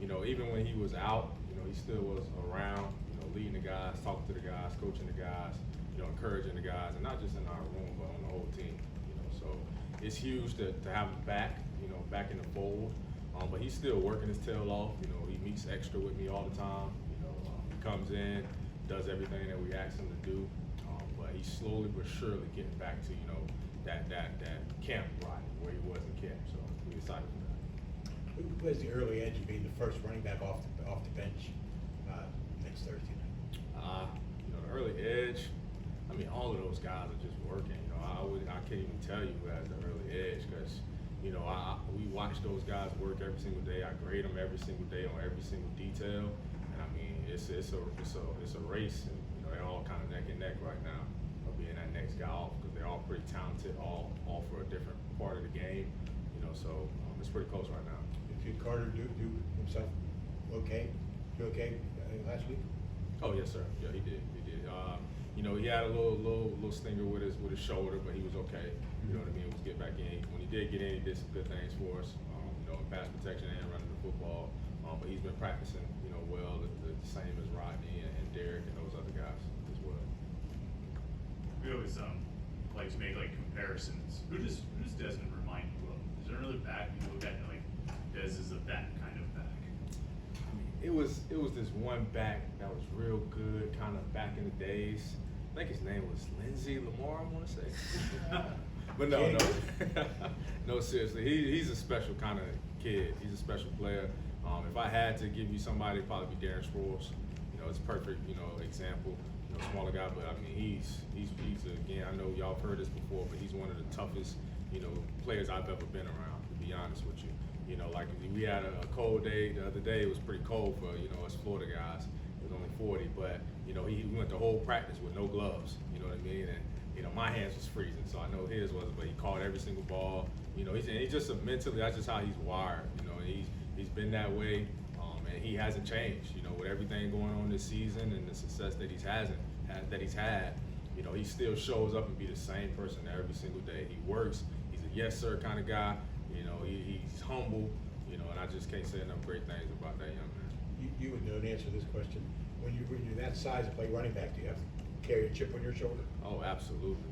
even when he was out, he still was around, leading the guys, talking to the guys, coaching the guys, encouraging the guys, and not just in our room, but on the whole team. So it's huge to have him back, back in the fold. But he's still working his tail off. He meets extra with me all the time. He comes in, does everything that we ask him to do. But he's slowly but surely getting back to, that camp ride where he was in camp. So we're excited for that. Who plays the early edge of being the first running back off the bench next Thursday night? The early edge, all of those guys are just working. I can't even tell you who has the early edge because, we watch those guys work every single day. I grade them every single day on every single detail. And it's a race, and they're all kind of neck and neck right now of being that next guy off because they're all pretty talented, all for a different part of the game. So it's pretty close right now. Did Carter do himself okay? Last week? Oh yes, sir. Yeah, he did. He had a little stinger with his shoulder, but he was okay. You know what I mean? He was get back in. When he did get in, he did some good things for us. In pass protection and running the football. But he's been practicing, well, the same as Rodney and Derek and those other guys as well. We always like to make comparisons. Who does Desmond remind you of? Is there another back you look at and Des is that kind of back? It was this one back that was real good, kind of back in the days. I think his name was Lindsey Lamar, I want to say. But no, no, seriously, he's a special kind of kid. He's a special player. If I had to give you somebody, it'd probably be Darren Sproles. It's a perfect, example. Smaller guy, but he's again. I know y'all have heard this before, but he's one of the toughest, players I've ever been around. To be honest with you. We had a cold day the other day. It was pretty cold for us Florida guys. It was only 40, but he went the whole practice with no gloves. You know what I mean? And my hands was freezing, so I know his wasn't. But he caught every single ball. He's just mentally. That's just how he's wired. He's been that way, and he hasn't changed. With everything going on this season and the success that he's had, he still shows up and be the same person every single day. He works. He's a yes sir kind of guy. He's humble. And I just can't say enough great things about that young man. You would know the answer to this question. When you're that size to play running back, do you have to carry a chip on your shoulder? Oh, absolutely.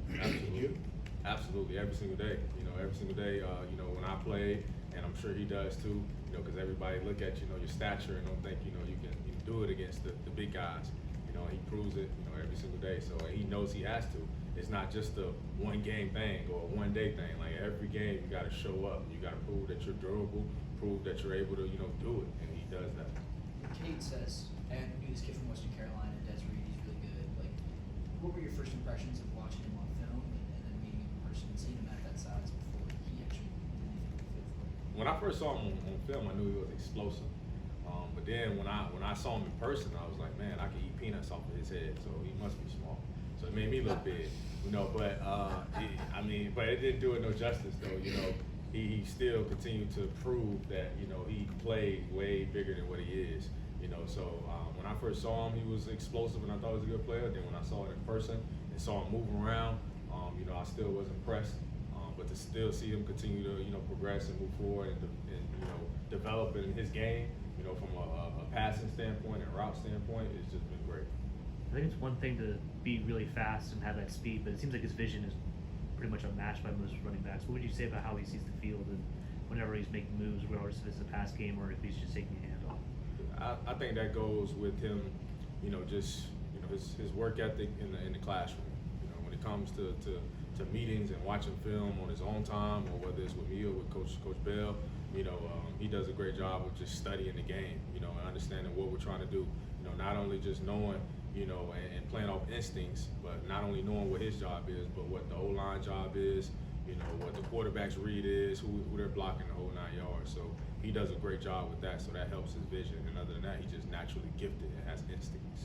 Absolutely, every single day. Every single day. When I play, and I'm sure he does too. Because everybody look at your stature and don't think you can do it against the big guys. He proves it every single day. So he knows he has to. It's not just a one game thing or a one day thing. Like every game, you got to show up. You got to prove that you're durable. Prove that you're able to do it, and he does that. Kate says, and knew this kid from Western Carolina, Desmond Reid, he's really good. What were your first impressions of watching him on film and then meeting him in person and seeing him at that size before he actually did anything on the field for you? When I first saw him on film, I knew he was explosive. But then when I saw him in person, I was like, man, I can eat peanuts off of his head, so he must be small. So it made me look big, but but it didn't do it no justice though. He still continued to prove that he played way bigger than what he is. So when I first saw him, he was explosive, and I thought he was a good player. Then when I saw it in person and saw him moving around, I still was impressed. But to still see him continue to progress and move forward and develop in his game, from a passing standpoint and route standpoint, it's just been great. I think it's one thing to be really fast and have that speed, but it seems like his vision is pretty much unmatched by most running backs. What would you say about how he sees the field and whenever he's making moves, regardless if it's a pass game or if he's just taking a handoff? I think that goes with him, his work ethic in the classroom. When it comes to meetings and watching film on his own time, or whether it's with me or with Coach Bell, he does a great job of just studying the game, and understanding what we're trying to do. Not only just knowing, and playing off instincts, but not only knowing what his job is, but what the O-line job is, what the quarterback's read is, who they're blocking the whole 9 yards. So he does a great job with that, so that helps his vision. And other than that, he's just naturally gifted and has instincts.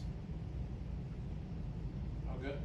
All good?